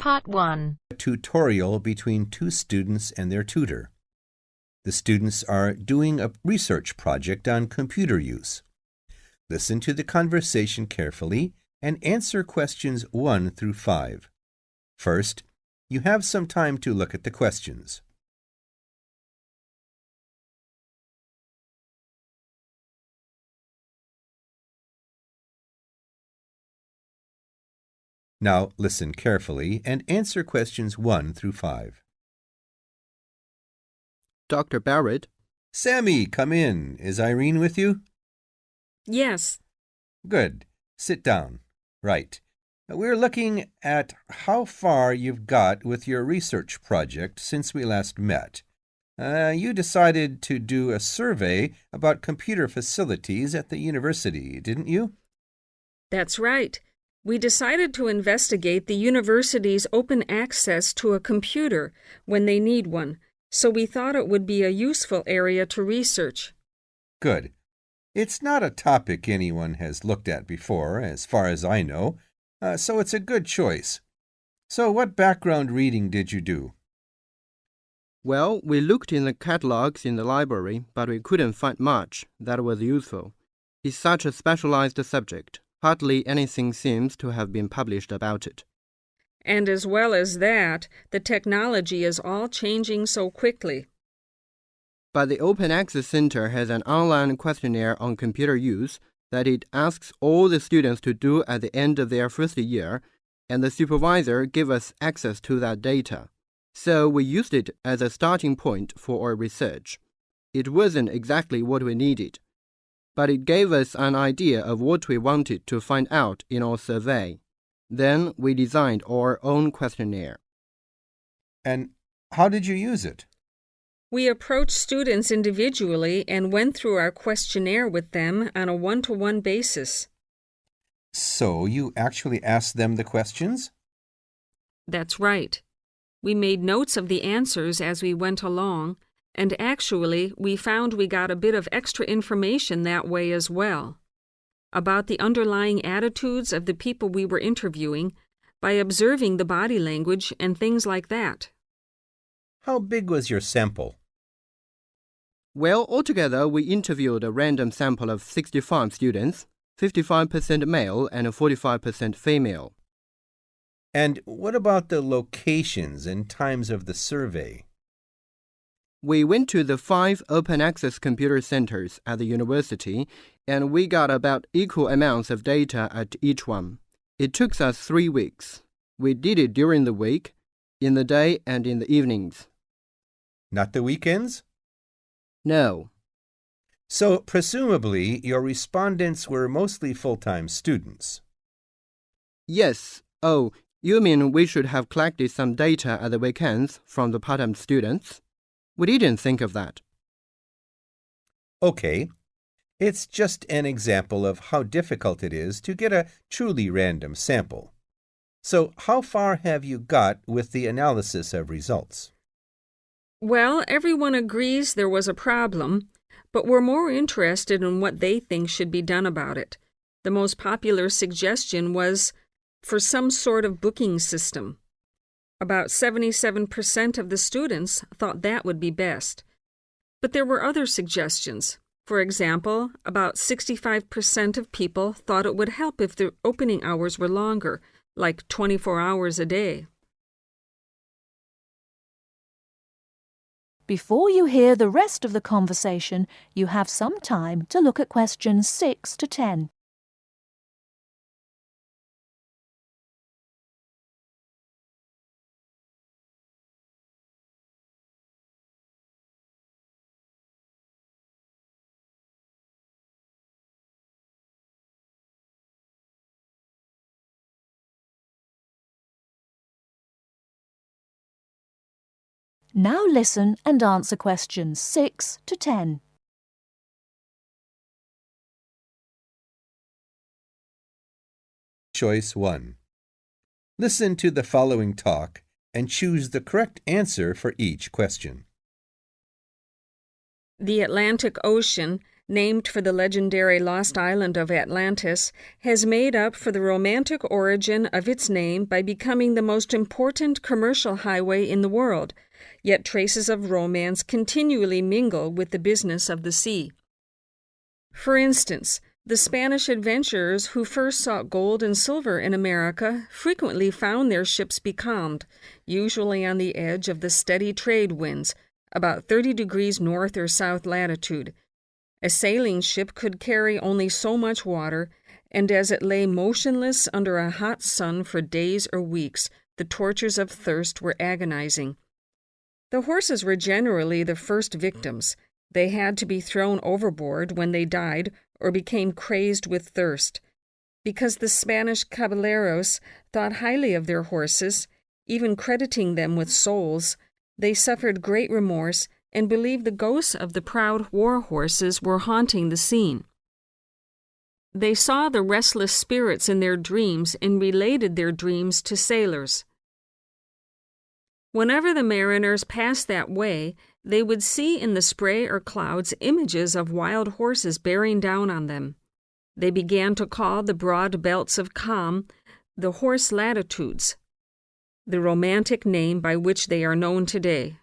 Part 1. A tutorial between two students and their tutor. The students are doing a research project on computer use. Listen to the conversation carefully and answer questions 1 through 5. First, you have some time to look at the questions. Now listen carefully and answer questions 1 through 5. Dr. Barrett? Sammy, come in. Is Irene with you? Yes. Good. Sit down. Right. We're looking at how far you've got with your research project since we last met. You decided to do a survey about computer facilities at the university, didn't you? That's right. We decided to investigate the university's open access to a computer when they need one, so we thought it would be a useful area to research. Good. It's not a topic anyone has looked at before, as far as I know, so it's a good choice. So what background reading did you do? Well, we looked in the catalogs in the library, but we couldn't find much that was useful. It's such a specialized subject. Hardly anything seems to have been published about it. And as well as that, the technology is all changing so quickly. But the Open Access Center has an online questionnaire on computer use that it asks all the students to do at the end of their first year, and the supervisor gave us access to that data. So we used it as a starting point for our research. It wasn't exactly what we needed, but it gave us an idea of what we wanted to find out in our survey. Then we designed our own questionnaire. And how did you use it? We approached students individually and went through our questionnaire with them on a one-to-one basis. So you actually asked them the questions? That's right. We made notes of the answers as we went along, and actually we found we got a bit of extra information that way as well, about the underlying attitudes of the people we were interviewing by observing the body language and things like that. How big was your sample? Well, altogether we interviewed a random sample of 65 students, 55% male and 45% female. And what about the locations and times of the survey? We went to the 5 open access computer centers at the university, and we got about equal amounts of data at each one. It took us 3 weeks. We did it during the week, in the day and in the evenings. Not the weekends? No. So presumably your respondents were mostly full-time students. Yes. Oh, you mean we should have collected some data at the weekends from the part-time students? We didn't think of that. Okay. It's just an example of how difficult it is to get a truly random sample. So how far have you got with the analysis of results? Well, everyone agrees there was a problem, but we're more interested in what they think should be done about it. The most popular suggestion was for some sort of booking system. About 77% of the students thought that would be best. But there were other suggestions. For example, about 65% of people thought it would help if the opening hours were longer, like 24 hours a day. Before you hear the rest of the conversation, you have some time to look at questions 6 to 10. Now listen and answer questions 6 to 10. Choice 1. Listen to the following talk and choose the correct answer for each question. The Atlantic Ocean named for the legendary lost island of Atlantis, has made up for the romantic origin of its name by becoming the most important commercial highway in the world, yet traces of romance continually mingle with the business of the sea. For instance, the Spanish adventurers who first sought gold and silver in America frequently found their ships becalmed, usually on the edge of the steady trade winds, about 30 degrees north or south latitude. A sailing ship could carry only so much water, and as it lay motionless under a hot sun for days or weeks, the tortures of thirst were agonizing. The horses were generally the first victims. They had to be thrown overboard when they died or became crazed with thirst. Because the Spanish caballeros thought highly of their horses, even crediting them with souls, they suffered great remorse and believed the ghosts of the proud war horses were haunting the scene. They saw the restless spirits in their dreams and related their dreams to sailors. Whenever the mariners passed that way, they would see in the spray or clouds images of wild horses bearing down on them. They began to call the broad belts of calm the horse latitudes, the romantic name by which they are known today.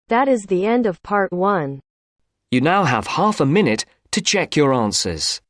That is the end of part 1. You now have half a minute to check your answers.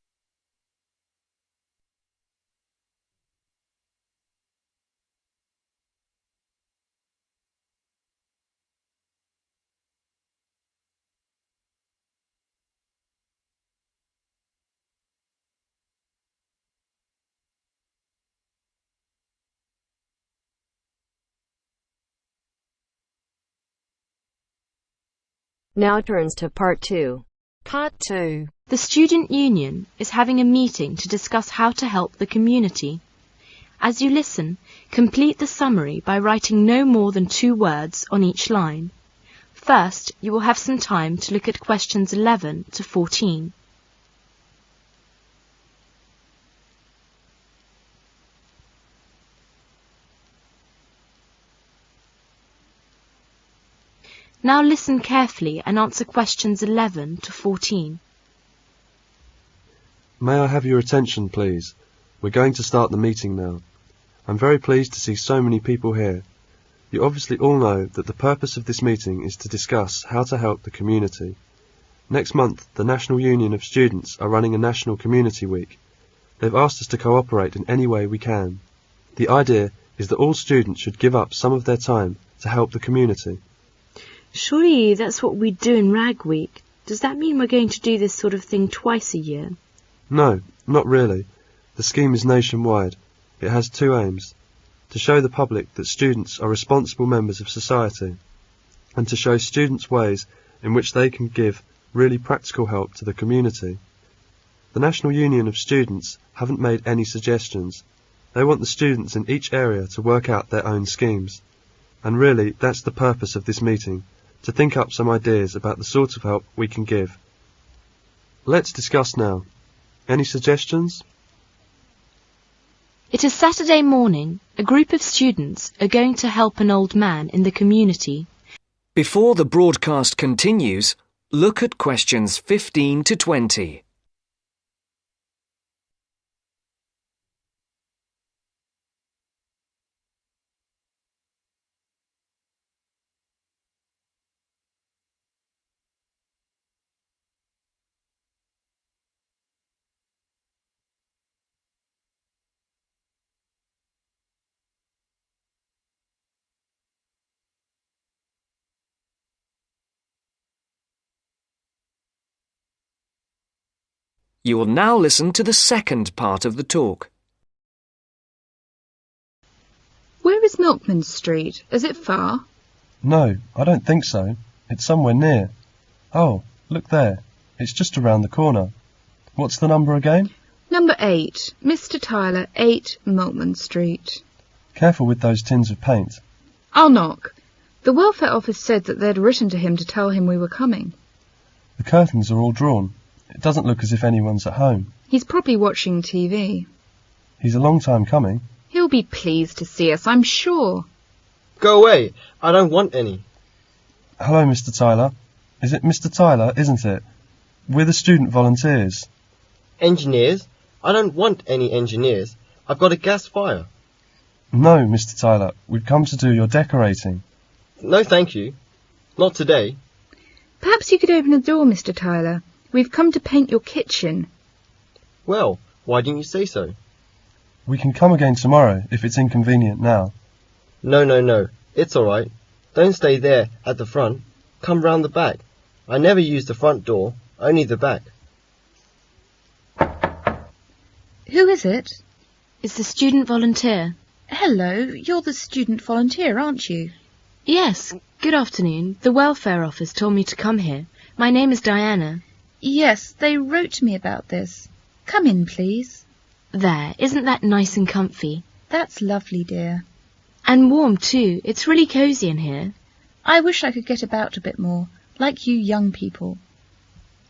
Now turns to part 2. Part 2. The Student Union is having a meeting to discuss how to help the community. As you listen, complete the summary by writing no more than 2 words on each line. First, you will have some time to look at questions 11 to 14. Now listen carefully and answer questions 11 to 14. May I have your attention, please? We're going to start the meeting now. I'm very pleased to see so many people here. You obviously all know that the purpose of this meeting is to discuss how to help the community. Next month, the National Union of Students are running a National Community Week. They've asked us to cooperate in any way we can. The idea is that all students should give up some of their time to help the community. Surely that's what we do in Rag Week. Does that mean we're going to do this sort of thing twice a year? No, not really. The scheme is nationwide. It has 2 aims: to show the public that students are responsible members of society, and to show students ways in which they can give really practical help to the community. The National Union of Students haven't made any suggestions. They want the students in each area to work out their own schemes. And really, that's the purpose of this meeting, to think up some ideas about the sort of help we can give. Let's discuss now. Any suggestions? It is Saturday morning. A group of students are going to help an old man in the community. Before the broadcast continues, look at questions 15 to 20. You will now listen to the second part of the talk. Where is Milkman Street? Is it far? No, I don't think so. It's somewhere near. Oh, look there. It's just around the corner. What's the number again? Number 8. Mr. Tyler, 8 Milkman Street. Careful with those tins of paint. I'll knock. The welfare office said that they'd written to him to tell him we were coming. The curtains are all drawn. It doesn't look as if anyone's at home. He's probably watching TV. He's a long time coming. He'll be pleased to see us, I'm sure. Go away. I don't want any. Hello, Mr. Tyler. Is it Mr. Tyler, isn't it? We're the student volunteers. Engineers? I don't want any engineers. I've got a gas fire. No, Mr. Tyler. We've come to do your decorating. No, thank you. Not today. Perhaps you could open the door, Mr. Tyler. We've come to paint your kitchen. Well, why didn't you say so? We can come again tomorrow if it's inconvenient now. No. It's all right. Don't stay there at the front. Come round the back. I never use the front door, only the back. Who is it? It's the student volunteer. Hello, you're the student volunteer, aren't you? Yes, good afternoon. The welfare office told me to come here. My name is Diana. Yes, they wrote to me about this. Come in, please. There, isn't that nice and comfy? That's lovely, dear. And warm too. It's really cosy in here. I wish I could get about a bit more, like you young people.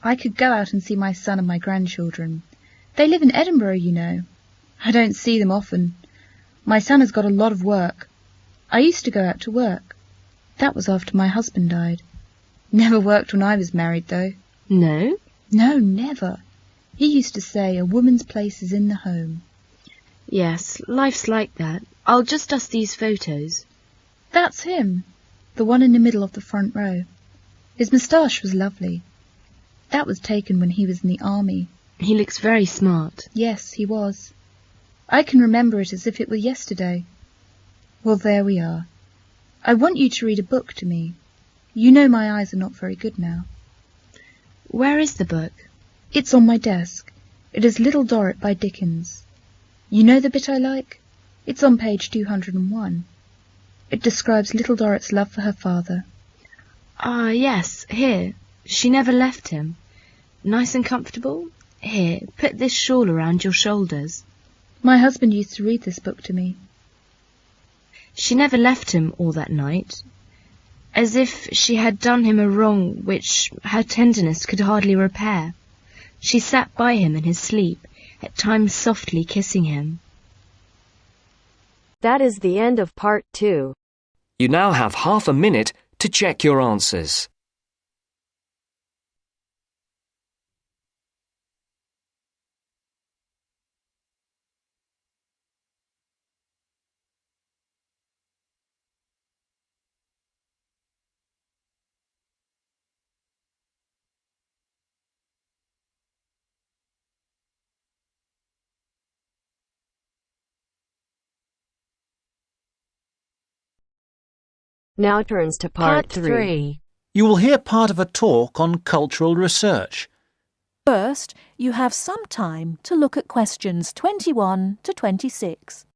I could go out and see my son and my grandchildren. They live in Edinburgh, you know. I don't see them often. My son has got a lot of work. I used to go out to work. That was after my husband died. Never worked when I was married, though. No? No, never. He used to say a woman's place is in the home. Yes, life's like that. I'll just dust these photos. That's him, the one in the middle of the front row. His moustache was lovely. That was taken when he was in the army. He looks very smart. Yes, he was. I can remember it as if it were yesterday. Well, there we are. I want you to read a book to me. You know my eyes are not very good now. Where is the book? It's on my desk. It is Little Dorrit by Dickens. You know the bit I like? It's on page 201. It describes Little Dorrit's love for her father. Ah, yes, here. She never left him. Nice and comfortable? Here, put this shawl around your shoulders. My husband used to read this book to me. She never left him all that night, as if she had done him a wrong which her tenderness could hardly repair. She sat by him in his sleep, at times softly kissing him. That is the end of part 2. You now have half a minute to check your answers. Now turns to part 3. You will hear part of a talk on cultural research. First, you have some time to look at questions 21 to 26.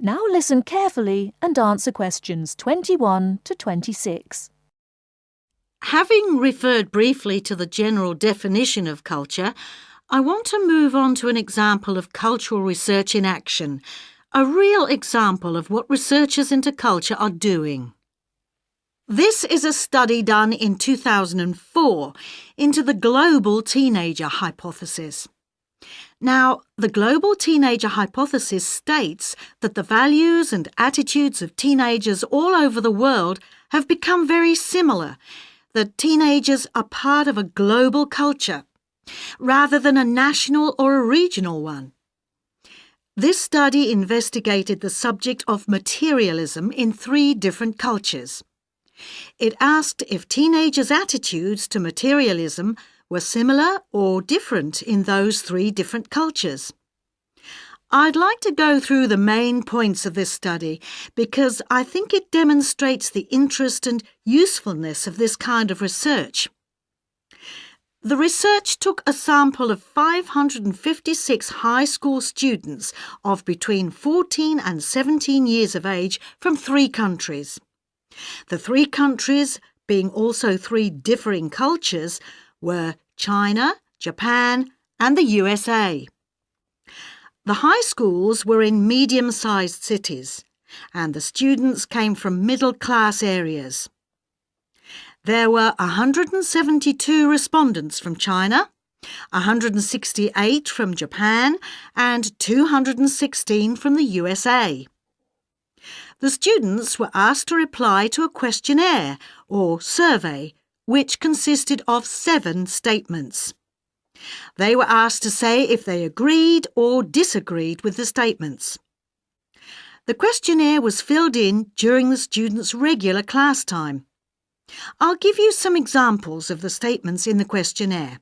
Now listen carefully and answer questions 21 to 26. Having referred briefly to the general definition of culture, I want to move on to an example of cultural research in action, a real example of what researchers into culture are doing. This is a study done in 2004 into the global teenager hypothesis. Now, the global teenager hypothesis states that the values and attitudes of teenagers all over the world have become very similar, that teenagers are part of a global culture, rather than a national or a regional one. This study investigated the subject of materialism in 3 different cultures. It asked if teenagers' attitudes to materialism were similar or different in those 3 different cultures. I'd like to go through the main points of this study because I think it demonstrates the interest and usefulness of this kind of research. The research took a sample of 556 high school students of between 14 and 17 years of age from 3 countries. The 3 countries being also three differing cultures, were China, Japan, and the USA. The high schools were in medium-sized cities, and the students came from middle-class areas. There were 172 respondents from China, 168 from Japan, and 216 from the USA. The students were asked to reply to a questionnaire or survey, which consisted of 7 statements. They were asked to say if they agreed or disagreed with the statements. The questionnaire was filled in during the students' regular class time. I'll give you some examples of the statements in the questionnaire.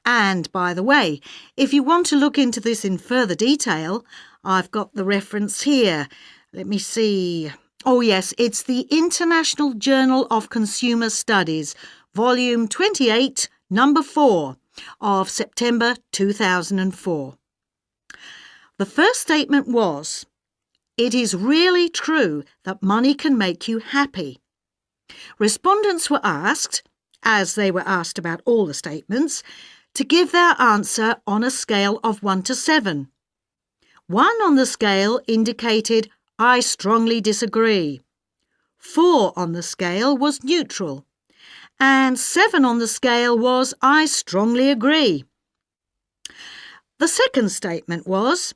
And, by the way, if you want to look into this in further detail, I've got the reference here. Let me see. Oh yes, it's the International Journal of Consumer Studies, Volume 28, Number 4, of September 2004. The first statement was, "It is really true that money can make you happy." Respondents were asked, as they were asked about all the statements, to give their answer on a scale of 1 to 7. 1 on the scale indicated, "I strongly disagree." 4 on the scale was neutral. And 7 on the scale was, "I strongly agree." The second statement was,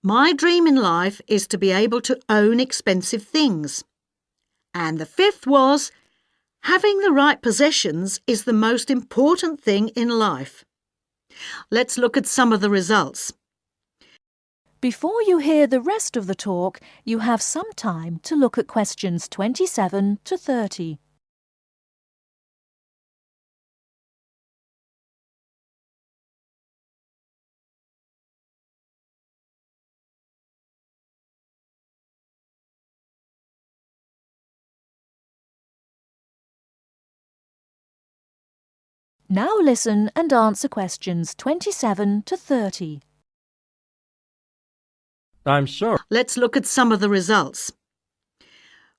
"My dream in life is to be able to own expensive things." And the fifth was, "Having the right possessions is the most important thing in life." Let's look at some of the results. Before you hear the rest of the talk, you have some time to look at questions 27 to 30. Now listen and answer questions 27 to 30. I'm sure. Let's look at some of the results.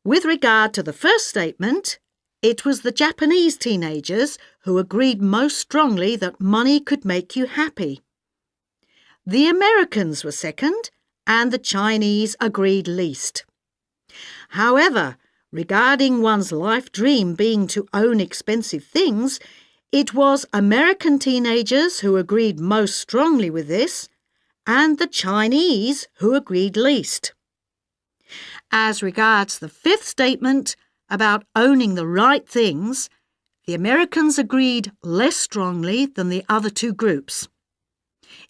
With regard to the first statement, it was the Japanese teenagers who agreed most strongly that money could make you happy. The Americans were second, and the Chinese agreed least. However, regarding one's life dream being to own expensive things, it was American teenagers who agreed most strongly with this, and the Chinese who agreed least. As regards the fifth statement about owning the right things, the Americans agreed less strongly than the other two groups.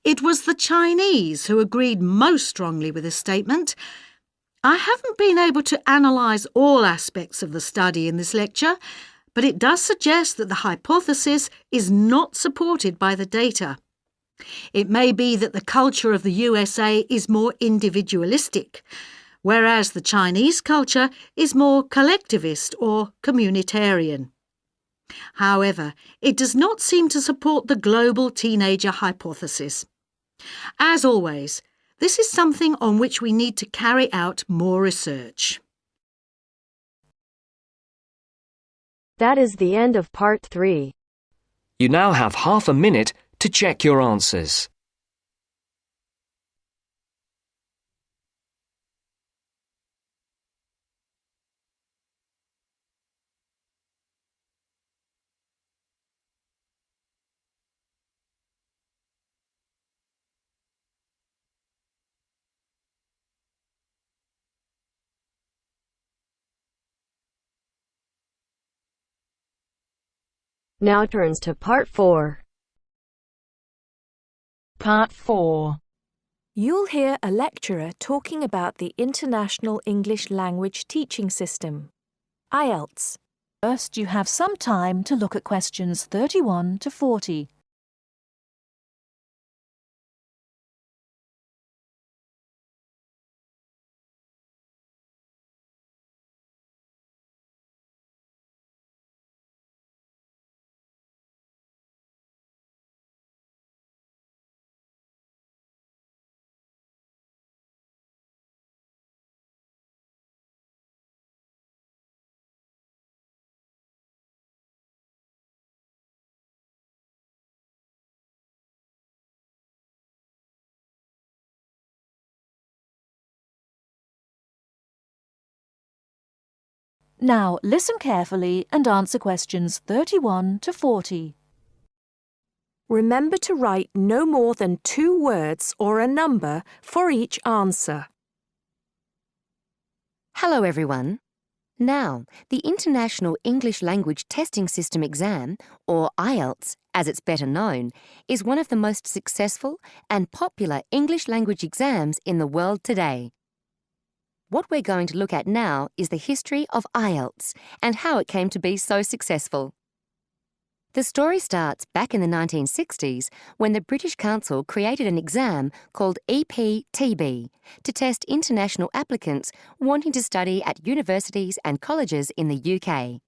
It was the Chinese who agreed most strongly with this statement. I haven't been able to analyse all aspects of the study in this lecture, but it does suggest that the hypothesis is not supported by the data. It may be that the culture of the USA is more individualistic, whereas the Chinese culture is more collectivist or communitarian. However, it does not seem to support the global teenager hypothesis. As always, this is something on which we need to carry out more research. That is the end of part 3. You now have half a minute to check your answers. Now turns to part 4. Part 4. You'll hear a lecturer talking about the International English Language Teaching System, IELTS. First, you have some time to look at questions 31 to 40. Now listen carefully and answer questions 31 to 40. Remember to write no more than 2 words or a number for each answer. Hello everyone. Now, the International English Language Testing System exam, or IELTS as it's better known, is one of the most successful and popular English language exams in the world today. What we're going to look at now is the history of IELTS and how it came to be so successful. The story starts back in the 1960s when the British Council created an exam called EPTB to test international applicants wanting to study at universities and colleges in the UK.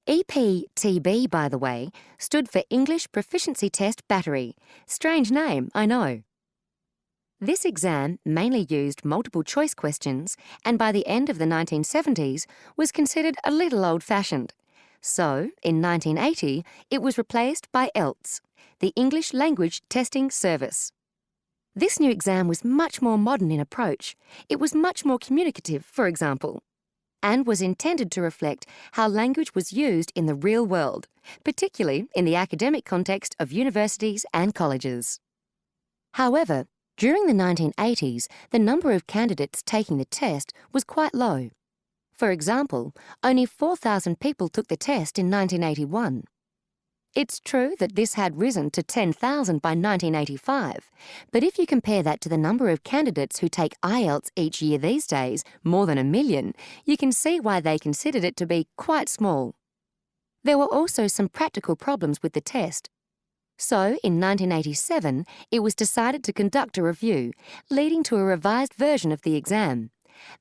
EPTB, by the way, stood for English Proficiency Test Battery. Strange name, I know. This exam mainly used multiple choice questions and by the end of the 1970s was considered a little old-fashioned. So, in 1980, it was replaced by IELTS, the English Language Testing Service. This new exam was much more modern in approach. It was much more communicative, for example, and was intended to reflect how language was used in the real world, particularly in the academic context of universities and colleges. However, during the 1980s, the number of candidates taking the test was quite low. For example, only 4,000 people took the test in 1981. It's true that this had risen to 10,000 by 1985, but if you compare that to the number of candidates who take IELTS each year these days, more than 1 million, you can see why they considered it to be quite small. There were also some practical problems with the test. So, in 1987, it was decided to conduct a review, leading to a revised version of the exam.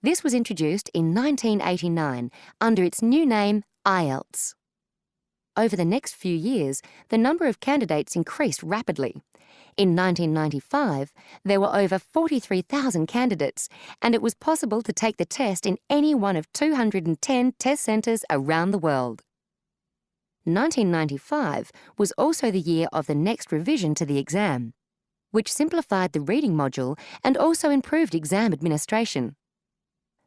This was introduced in 1989 under its new name, IELTS. Over the next few years, the number of candidates increased rapidly. In 1995, there were over 43,000 candidates, and it was possible to take the test in any one of 210 test centres around the world. 1995 was also the year of the next revision to the exam, which simplified the reading module and also improved exam administration.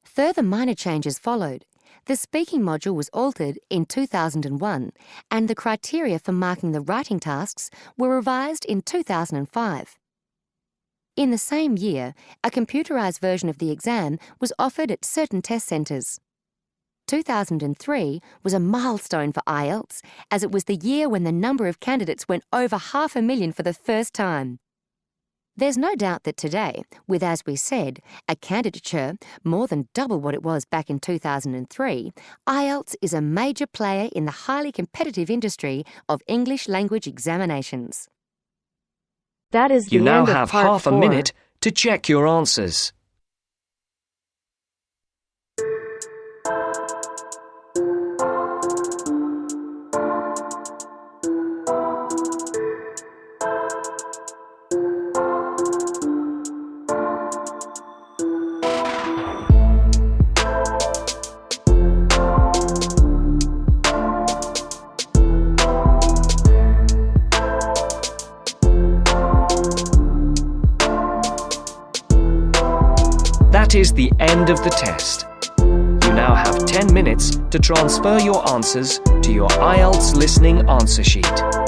Further minor changes followed. The speaking module was altered in 2001, and the criteria for marking the writing tasks were revised in 2005. In the same year, a computerised version of the exam was offered at certain test centres. 2003 was a milestone for IELTS, as it was the year when the number of candidates went over 500,000 for the first time. There's no doubt that today, with, as we said, a candidature more than double what it was back in 2003, IELTS is a major player in the highly competitive industry of English language examinations. That is the You now end of have part half a 4. minute to check your answers. That is the end of the test. You now have 10 minutes to transfer your answers to your IELTS listening answer sheet.